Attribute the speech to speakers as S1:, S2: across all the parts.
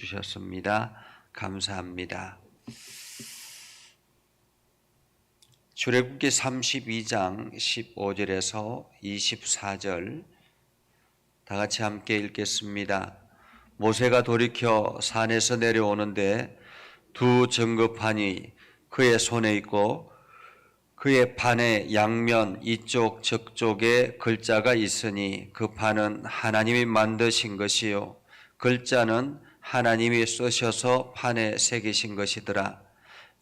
S1: 주셨습니다. 감사합니다. 출애굽기 32장 15절에서 24절 다 같이 함께 읽겠습니다. 모세가 돌이켜 산에서 내려오는데 두 증거판이 그의 손에 있고 그의 판의 양면 이쪽 저쪽에 글자가 있으니 그 판은 하나님이 만드신 것이요 글자는 하나님이 쓰셔서 판에 새기신 것이더라.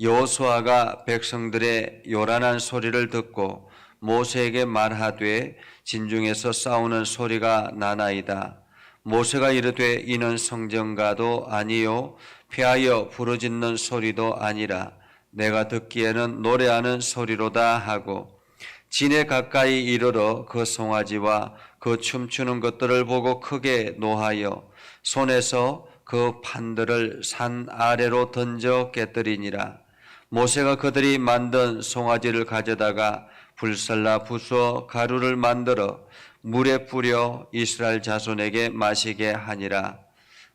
S1: 여호수아가 백성들의 요란한 소리를 듣고 모세에게 말하되 진중에서 싸우는 소리가 나나이다. 모세가 이르되 이는 성전가도 아니요 피하여 부르짖는 소리도 아니라 내가 듣기에는 노래하는 소리로다 하고 진에 가까이 이르러 그 송아지와 그 춤추는 것들을 보고 크게 노하여 손에서 그 판들을 산 아래로 던져 깨뜨리니라. 모세가 그들이 만든 송아지를 가져다가 불살라 부수어 가루를 만들어 물에 뿌려 이스라엘 자손에게 마시게 하니라.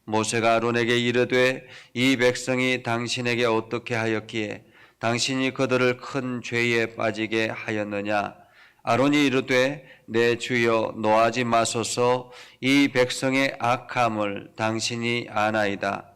S1: 모세가 아론에게 이르되 이 백성이 당신에게 어떻게 하였기에 당신이 그들을 큰 죄에 빠지게 하였느냐. 아론이 이르되 내 주여 노하지 마소서. 이 백성의 악함을 당신이 아나이다.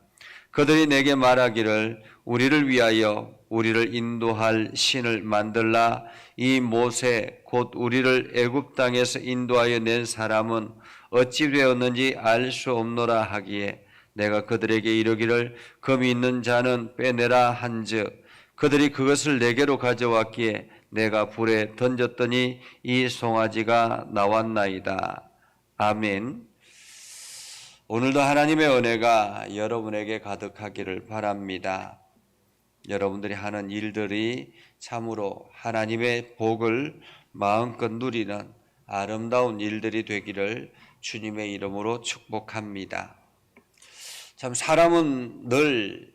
S1: 그들이 내게 말하기를 우리를 위하여 우리를 인도할 신을 만들라. 이 모세 곧 우리를 애굽 땅에서 인도하여 낸 사람은 어찌 되었는지 알 수 없노라 하기에 내가 그들에게 이르기를 금이 있는 자는 빼내라 한즉 그들이 그것을 내게로 가져왔기에 내가 불에 던졌더니 이 송아지가 나왔나이다. 아멘. 오늘도 하나님의 은혜가 여러분에게 가득하기를 바랍니다. 여러분들이 하는 일들이 참으로 하나님의 복을 마음껏 누리는 아름다운 일들이 되기를 주님의 이름으로 축복합니다. 참 사람은 늘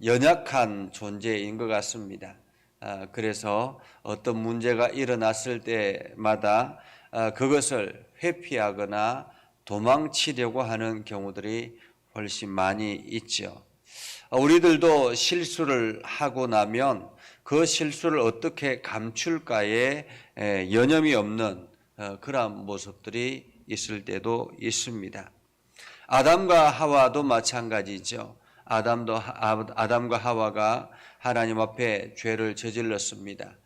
S1: 연약한 존재인 것 같습니다. 그래서 어떤 문제가 일어났을 때마다 그것을 회피하거나 도망치려고 하는 경우들이 훨씬 많이 있죠. 우리들도 실수를 하고 나면 그 실수를 어떻게 감출까에 여념이 없는 그러한 모습들이 있을 때도 있습니다. 아담과 하와도 마찬가지죠. 아담과 하와가 하나님 앞에 죄를 저질렀습니다.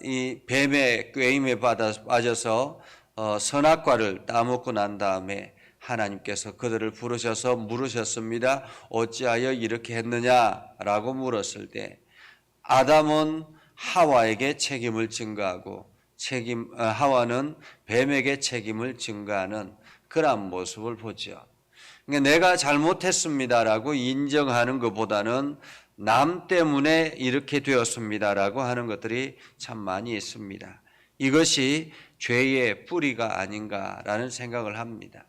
S1: 이 뱀의 꾀임에 빠져서 선악과를 따먹고 난 다음에 하나님께서 그들을 부르셔서 물으셨습니다. 어찌하여 이렇게 했느냐라고 물었을 때 아담은 하와에게 책임을 증가하고 하와는 뱀에게 책임을 증가하는 그러한 모습을 보죠. 그러니까 내가 잘못했습니다라고 인정하는 것보다는 남 때문에 이렇게 되었습니다라고 하는 것들이 참 많이 있습니다. 이것이 죄의 뿌리가 아닌가라는 생각을 합니다.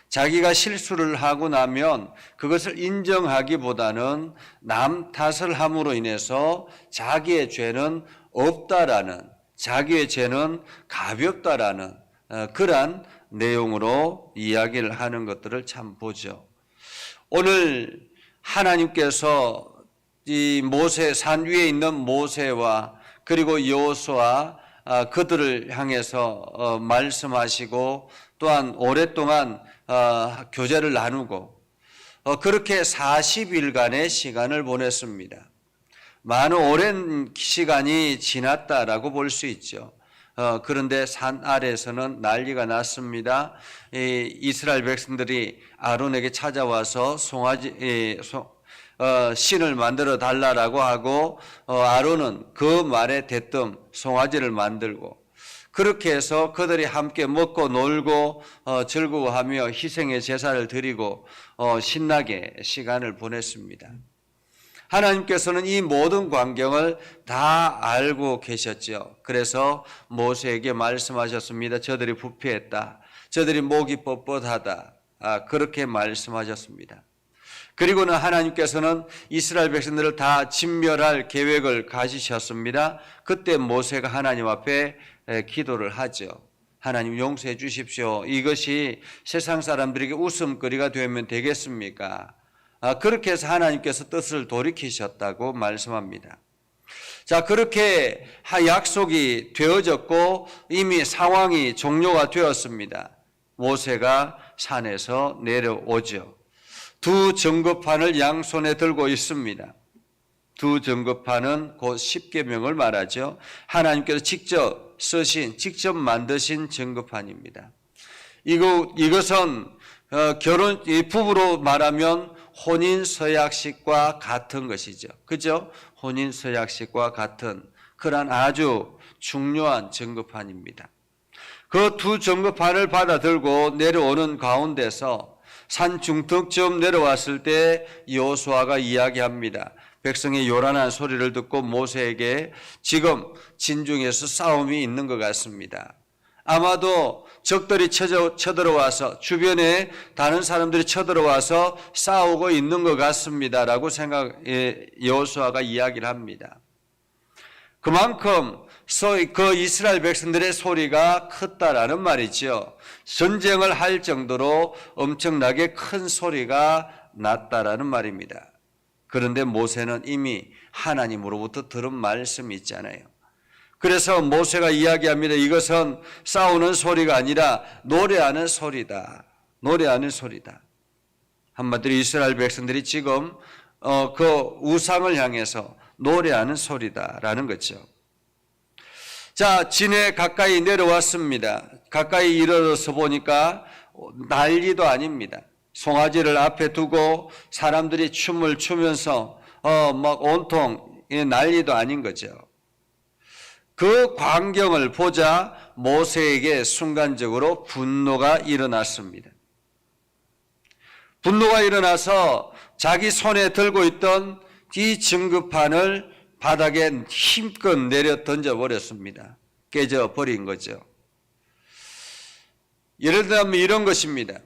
S1: 자기가 실수를 하고 나면 그것을 인정하기보다는 남 탓을 함으로 인해서 자기의 죄는 없다라는, 자기의 죄는 가볍다라는 그러한 내용으로 이야기를 하는 것들을 참 보죠. 오늘 하나님께서 이 모세 산 위에 있는 모세와 그리고 여호수아 그들을 향해서 말씀하시고 또한 오랫동안 교제를 나누고 그렇게 40일간의 시간을 보냈습니다. 많은 오랜 시간이 지났다라고 볼 수 있죠. 그런데 산 아래에서는 난리가 났습니다. 이스라엘 백성들이 아론에게 찾아와서 신을 만들어 달라라고 하고 아론은 그 말에 대뜸 송아지를 만들고 그렇게 해서 그들이 함께 먹고 놀고 즐거워하며 희생의 제사를 드리고 신나게 시간을 보냈습니다. 하나님께서는 이 모든 광경을 다 알고 계셨죠. 그래서 모세에게 말씀하셨습니다. 저들이 부패했다. 저들이 목이 뻣뻣하다. 그렇게 말씀하셨습니다. 그리고는 하나님께서는 이스라엘 백성들을 다 진멸할 계획을 가지셨습니다. 그때 모세가 하나님 앞에 기도를 하죠. 하나님 용서해 주십시오. 이것이 세상 사람들에게 웃음거리가 되면 되겠습니까? 그렇게 해서 하나님께서 뜻을 돌이키셨다고 말씀합니다. 자, 그렇게 약속이 되어졌고 이미 상황이 종료가 되었습니다. 모세가 산에서 내려오죠. 두 증거판을 양손에 들고 있습니다. 두 증거판은 곧 십계명을 말하죠. 하나님께서 직접 쓰신, 직접 만드신 증거판입니다. 이것은 부부로 말하면 혼인서약식과 같은 것이죠. 그죠? 혼인서약식과 같은 그런 아주 중요한 증거판입니다. 그 두 증거판을 받아 들고 내려오는 가운데서 산 중턱쯤 내려왔을 때 여호수아가 이야기합니다. 백성의 요란한 소리를 듣고 모세에게 지금 진중에서 싸움이 있는 것 같습니다. 아마도 적들이 쳐들어와서 주변에 다른 사람들이 쳐들어와서 싸우고 있는 것 같습니다라고 여호수아가 이야기를 합니다. 그만큼 그 이스라엘 백성들의 소리가 컸다라는 말이죠. 전쟁을 할 정도로 엄청나게 큰 소리가 났다라는 말입니다. 그런데 모세는 이미 하나님으로부터 들은 말씀이 있잖아요. 그래서 모세가 이야기합니다. 이것은 싸우는 소리가 아니라 노래하는 소리다. 노래하는 소리다. 한마디로 이스라엘 백성들이 지금 그 우상을 향해서 노래하는 소리다라는 거죠. 자, 진에 가까이 내려왔습니다. 가까이 이르러서 보니까 난리도 아닙니다. 송아지를 앞에 두고 사람들이 춤을 추면서 막 온통 난리도 아닌 거죠. 그 광경을 보자 모세에게 순간적으로 분노가 일어났습니다. 분노가 일어나서 자기 손에 들고 있던 이 증거판을 바닥에 힘껏 내려 던져버렸습니다. 깨져버린 거죠. 예를 들면 이런 것입니다.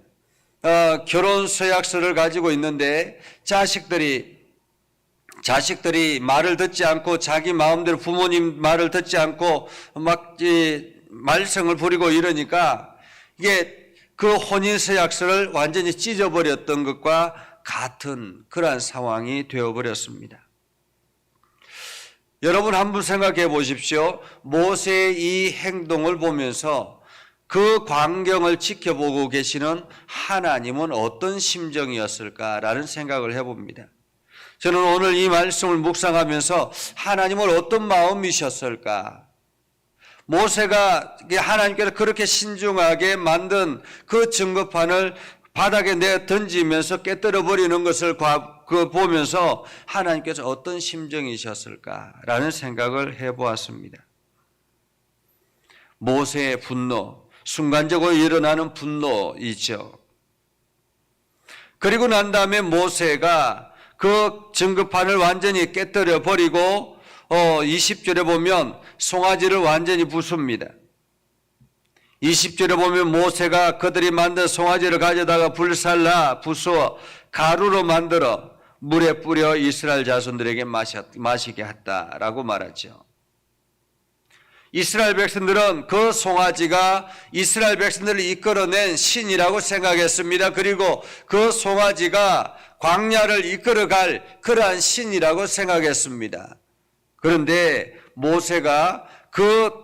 S1: 결혼 서약서를 가지고 있는데 자식들이 말을 듣지 않고 자기 마음대로 부모님 말을 듣지 않고 막 말썽을 부리고 이러니까 이게 그 혼인서약서를 완전히 찢어버렸던 것과 같은 그러한 상황이 되어버렸습니다. 여러분 한번 생각해 보십시오. 모세의 이 행동을 보면서 그 광경을 지켜보고 계시는 하나님은 어떤 심정이었을까라는 생각을 해봅니다. 저는 오늘 이 말씀을 묵상하면서 하나님은 어떤 마음이셨을까? 모세가 하나님께서 그렇게 신중하게 만든 그 증거판을 바닥에 내어 던지면서 깨뜨려 버리는 것을 보면서 하나님께서 어떤 심정이셨을까라는 생각을 해보았습니다. 모세의 분노, 순간적으로 일어나는 분노이죠. 그리고 난 다음에 모세가 그 증거판을 완전히 깨뜨려 버리고 20절에 보면 송아지를 완전히 부숩니다. 20절에 보면 모세가 그들이 만든 송아지를 가져다가 불살라 부수어 가루로 만들어 물에 뿌려 이스라엘 자손들에게 마시게 했다라고 말하죠. 이스라엘 백성들은 그 송아지가 이스라엘 백성들을 이끌어낸 신이라고 생각했습니다. 그리고 그 송아지가 광야를 이끌어갈 그러한 신이라고 생각했습니다. 그런데 모세가 그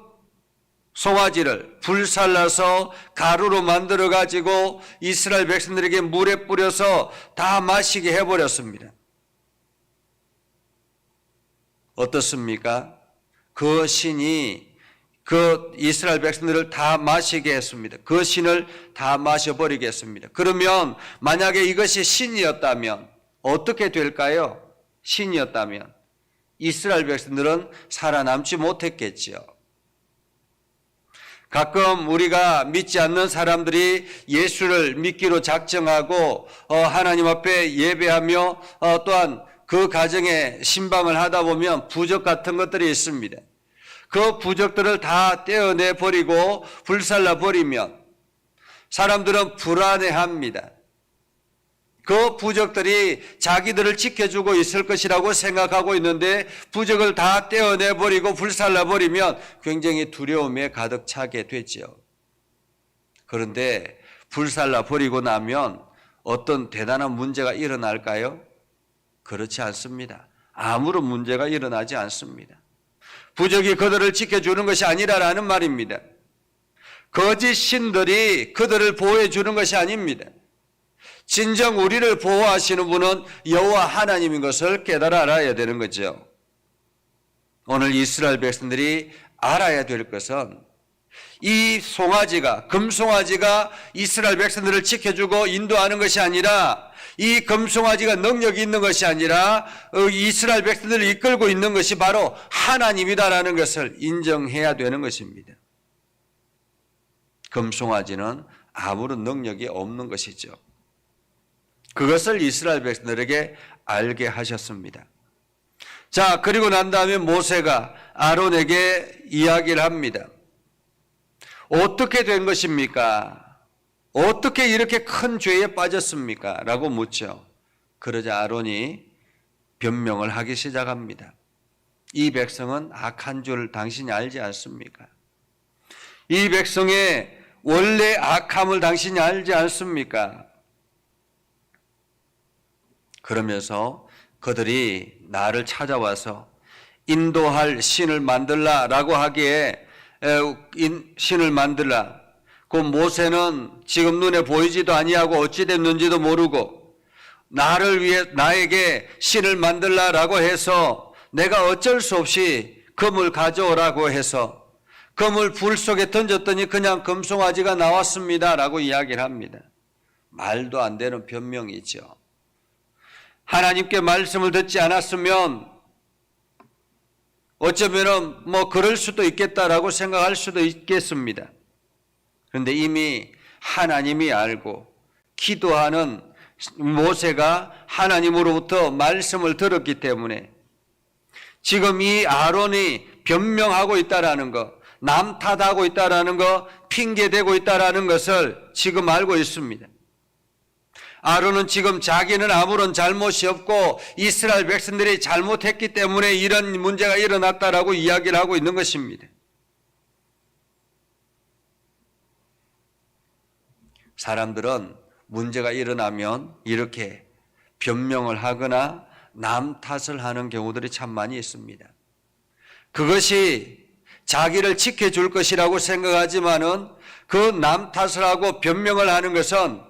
S1: 송아지를 불살라서 가루로 만들어 가지고 이스라엘 백성들에게 물에 뿌려서 다 마시게 해버렸습니다. 어떻습니까? 그 신이 그 이스라엘 백성들을 다 마시게 했습니다. 그 신을 다 마셔버리게 했습니다. 그러면 만약에 이것이 신이었다면 어떻게 될까요? 신이었다면 이스라엘 백성들은 살아남지 못했겠죠. 가끔 우리가 믿지 않는 사람들이 예수를 믿기로 작정하고 하나님 앞에 예배하며 또한 그 가정에 신방을 하다 보면 부적 같은 것들이 있습니다. 그 부적들을 다 떼어내 버리고 불살라 버리면 사람들은 불안해합니다. 그 부적들이 자기들을 지켜주고 있을 것이라고 생각하고 있는데 부적을 다 떼어내 버리고 불살라 버리면 굉장히 두려움에 가득 차게 되죠. 그런데 불살라 버리고 나면 어떤 대단한 문제가 일어날까요? 그렇지 않습니다. 아무런 문제가 일어나지 않습니다. 부적이 그들을 지켜주는 것이 아니라라는 말입니다. 거짓 신들이 그들을 보호해 주는 것이 아닙니다. 진정 우리를 보호하시는 분은 여호와 하나님인 것을 깨달아 알아야 되는 거죠. 오늘 이스라엘 백성들이 알아야 될 것은 이 송아지가, 금송아지가 이스라엘 백성들을 지켜주고 인도하는 것이 아니라, 이 금송아지가 능력이 있는 것이 아니라 이스라엘 백성들을 이끌고 있는 것이 바로 하나님이다라는 것을 인정해야 되는 것입니다. 금송아지는 아무런 능력이 없는 것이죠. 그것을 이스라엘 백성들에게 알게 하셨습니다. 자, 그리고 난 다음에 모세가 아론에게 이야기를 합니다. 어떻게 된 것입니까? 어떻게 이렇게 큰 죄에 빠졌습니까? 라고 묻죠. 그러자 아론이 변명을 하기 시작합니다. 이 백성은 악한 줄 당신이 알지 않습니까? 이 백성의 원래 악함을 당신이 알지 않습니까? 그러면서 그들이 나를 찾아와서 인도할 신을 만들라라고 하기에 신을 만들라. 그 모세는 지금 눈에 보이지도 아니하고 어찌 됐는지도 모르고 나를 위해 나에게 신을 만들라라고 해서 내가 어쩔 수 없이 금을 가져오라고 해서 금을 불 속에 던졌더니 그냥 금송아지가 나왔습니다라고 이야기를 합니다. 말도 안 되는 변명이죠. 하나님께 말씀을 듣지 않았으면 어쩌면은 그럴 수도 있겠다라고 생각할 수도 있겠습니다. 그런데 이미 하나님이 알고 기도하는 모세가 하나님으로부터 말씀을 들었기 때문에 지금 이 아론이 변명하고 있다라는 것, 남 탓하고 있다라는 것, 핑계대고 있다라는 것을 지금 알고 있습니다. 아론은 지금 자기는 아무런 잘못이 없고 이스라엘 백성들이 잘못했기 때문에 이런 문제가 일어났다라고 이야기를 하고 있는 것입니다. 사람들은 문제가 일어나면 이렇게 변명을 하거나 남 탓을 하는 경우들이 참 많이 있습니다. 그것이 자기를 지켜줄 것이라고 생각하지만은 그 남 탓을 하고 변명을 하는 것은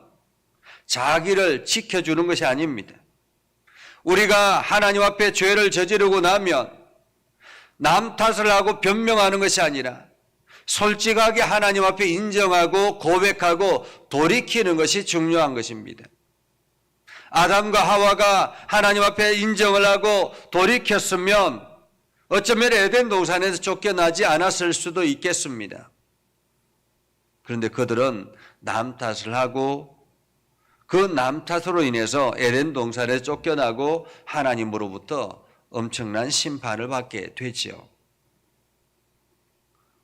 S1: 자기를 지켜주는 것이 아닙니다. 우리가 하나님 앞에 죄를 저지르고 나면 남 탓을 하고 변명하는 것이 아니라 솔직하게 하나님 앞에 인정하고 고백하고 돌이키는 것이 중요한 것입니다. 아담과 하와가 하나님 앞에 인정을 하고 돌이켰으면 어쩌면 에덴 동산에서 쫓겨나지 않았을 수도 있겠습니다. 그런데 그들은 남 탓을 하고 그 남 탓으로 인해서 에덴 동산에 쫓겨나고 하나님으로부터 엄청난 심판을 받게 되지요.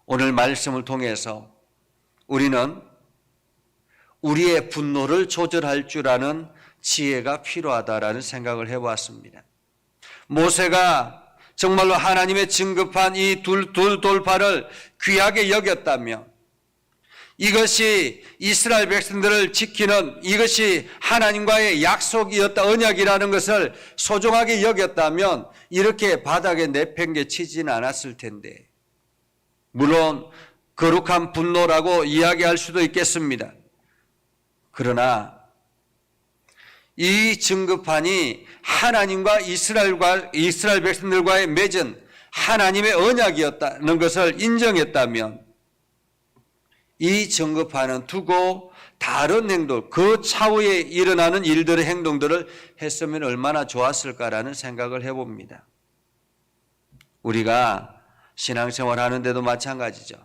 S1: 오늘 말씀을 통해서 우리는 우리의 분노를 조절할 줄 아는 지혜가 필요하다라는 생각을 해보았습니다. 모세가 정말로 하나님의 진급한 이 둘 돌파를 귀하게 여겼다며 이것이 이스라엘 백성들을 지키는 이것이 하나님과의 약속이었다, 언약이라는 것을 소중하게 여겼다면 이렇게 바닥에 내팽개치지는 않았을 텐데, 물론 거룩한 분노라고 이야기할 수도 있겠습니다. 그러나 이 증거판이 하나님과 이스라엘 백성들과의 맺은 하나님의 언약이었다는 것을 인정했다면 이 증거판은 두고 다른 행동, 그 차후에 일어나는 일들의 행동들을 했으면 얼마나 좋았을까라는 생각을 해봅니다. 우리가 신앙생활 하는데도 마찬가지죠.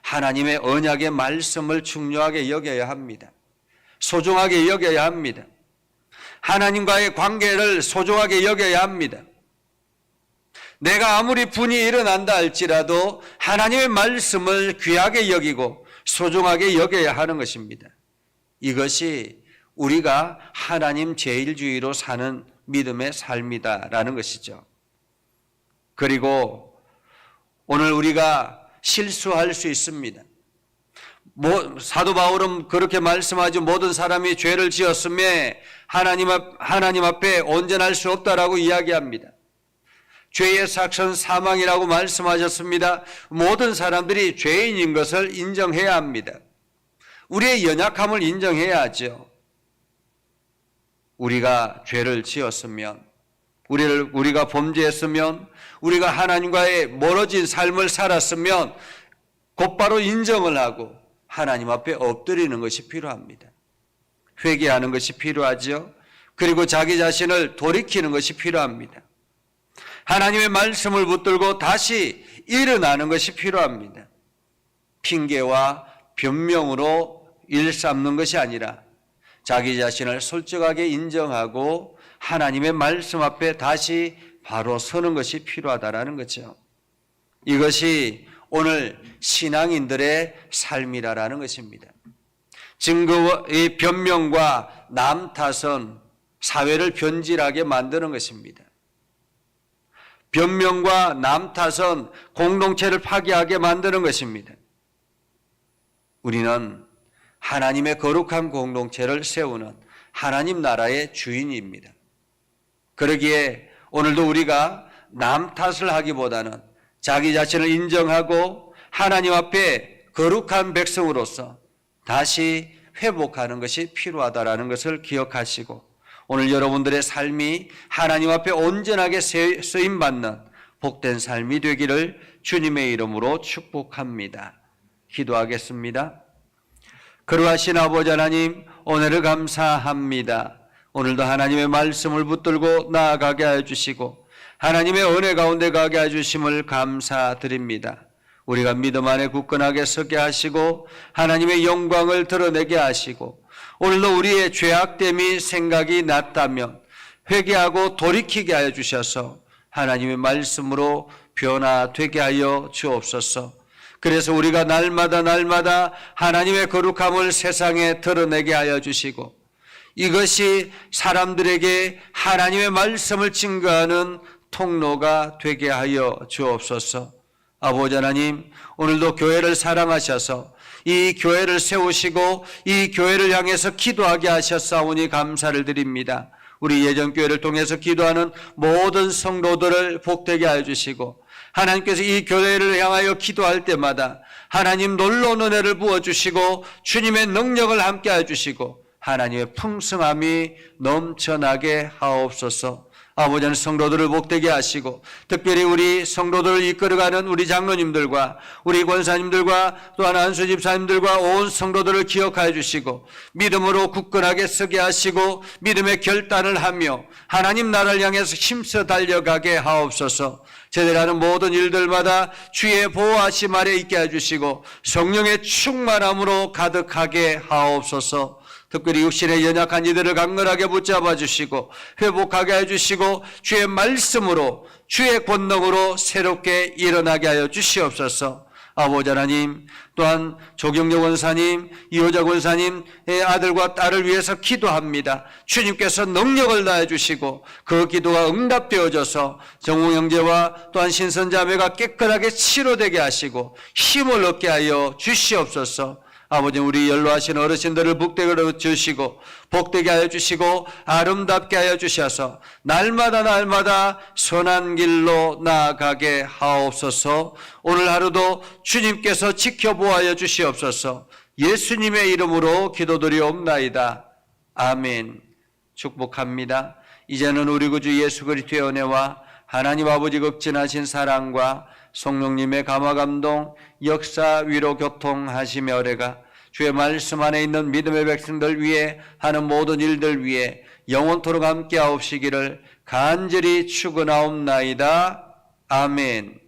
S1: 하나님의 언약의 말씀을 중요하게 여겨야 합니다. 소중하게 여겨야 합니다. 하나님과의 관계를 소중하게 여겨야 합니다. 내가 아무리 분이 일어난다 할지라도 하나님의 말씀을 귀하게 여기고 소중하게 여겨야 하는 것입니다. 이것이 우리가 하나님 제일주의로 사는 믿음의 삶이다라는 것이죠. 그리고 오늘 우리가 실수할 수 있습니다. 사도 바울은 그렇게 말씀하죠. 모든 사람이 죄를 지었음에 하나님 앞에 온전할 수 없다라고 이야기합니다. 죄의 삭은 사망이라고 말씀하셨습니다. 모든 사람들이 죄인인 것을 인정해야 합니다. 우리의 연약함을 인정해야 하죠. 우리가 죄를 지었으면, 우리가 범죄했으면, 우리가 하나님과의 멀어진 삶을 살았으면 곧바로 인정을 하고 하나님 앞에 엎드리는 것이 필요합니다. 회개하는 것이 필요하죠. 그리고 자기 자신을 돌이키는 것이 필요합니다. 하나님의 말씀을 붙들고 다시 일어나는 것이 필요합니다. 핑계와 변명으로 일삼는 것이 아니라 자기 자신을 솔직하게 인정하고 하나님의 말씀 앞에 다시 바로 서는 것이 필요하다라는 거죠. 이것이 오늘 신앙인들의 삶이라는 것입니다. 증거의 변명과 남 탓은 사회를 변질하게 만드는 것입니다. 변명과 남 탓은 공동체를 파괴하게 만드는 것입니다. 우리는 하나님의 거룩한 공동체를 세우는 하나님 나라의 주인입니다. 그러기에 오늘도 우리가 남 탓을 하기보다는 자기 자신을 인정하고 하나님 앞에 거룩한 백성으로서 다시 회복하는 것이 필요하다라는 것을 기억하시고, 오늘 여러분들의 삶이 하나님 앞에 온전하게 쓰임받는 복된 삶이 되기를 주님의 이름으로 축복합니다. 기도하겠습니다. 거룩하신 아버지 하나님, 오늘을 감사합니다. 오늘도 하나님의 말씀을 붙들고 나아가게 하여 주시고 하나님의 은혜 가운데 가게 하여 주심을 감사드립니다. 우리가 믿음 안에 굳건하게 서게 하시고 하나님의 영광을 드러내게 하시고, 오늘도 우리의 죄악됨이 생각이 났다면 회개하고 돌이키게 하여 주셔서 하나님의 말씀으로 변화되게 하여 주옵소서. 그래서 우리가 날마다 하나님의 거룩함을 세상에 드러내게 하여 주시고, 이것이 사람들에게 하나님의 말씀을 증거하는 통로가 되게 하여 주옵소서. 아버지 하나님, 오늘도 교회를 사랑하셔서 이 교회를 세우시고 이 교회를 향해서 기도하게 하셨사오니 감사를 드립니다. 우리 예전교회를 통해서 기도하는 모든 성도들을 복되게 하여 주시고, 하나님께서 이 교회를 향하여 기도할 때마다 하나님 놀라운 은혜를 부어주시고 주님의 능력을 함께 해주시고 하나님의 풍성함이 넘쳐나게 하옵소서. 아버지는 성도들을 복되게 하시고, 특별히 우리 성도들을 이끌어가는 우리 장로님들과 우리 권사님들과 또한 안수 집사님들과 온 성도들을 기억하여 주시고 믿음으로 굳건하게 서게 하시고 믿음의 결단을 하며 하나님 나라를 향해서 힘써 달려가게 하옵소서. 제대로 하는 모든 일들마다 주의 보호하심 아래 있게 해주시고 성령의 충만함으로 가득하게 하옵소서. 특별히 육신의 연약한 이들을 강건하게 붙잡아 주시고 회복하게 해주시고 주의 말씀으로 주의 권능으로 새롭게 일어나게 하여 주시옵소서. 아버지 하나님, 또한 조경래 원사님, 이호자 권사님의 아들과 딸을 위해서 기도합니다. 주님께서 능력을 다해 주시고 그 기도가 응답되어져서 정웅 형제와 또한 신선자매가 깨끗하게 치료되게 하시고 힘을 얻게 하여 주시옵소서. 아버지, 우리 연로하신 어르신들을 복되게 주시고 복되게 하여 주시고 아름답게 하여 주셔서 날마다 선한 길로 나아가게 하옵소서. 오늘 하루도 주님께서 지켜보아여 주시옵소서. 예수님의 이름으로 기도드리옵나이다. 아멘. 축복합니다. 이제는 우리 구주 예수 그리스도의 은혜와 하나님 아버지 극진하신 사랑과 성령님의 감화감동, 역사, 위로, 교통하시며 은혜가 주의 말씀 안에 있는 믿음의 백성들 위해 하는 모든 일들 위해 영원토록 함께 하옵시기를 간절히 축원하옵나이다. 아멘.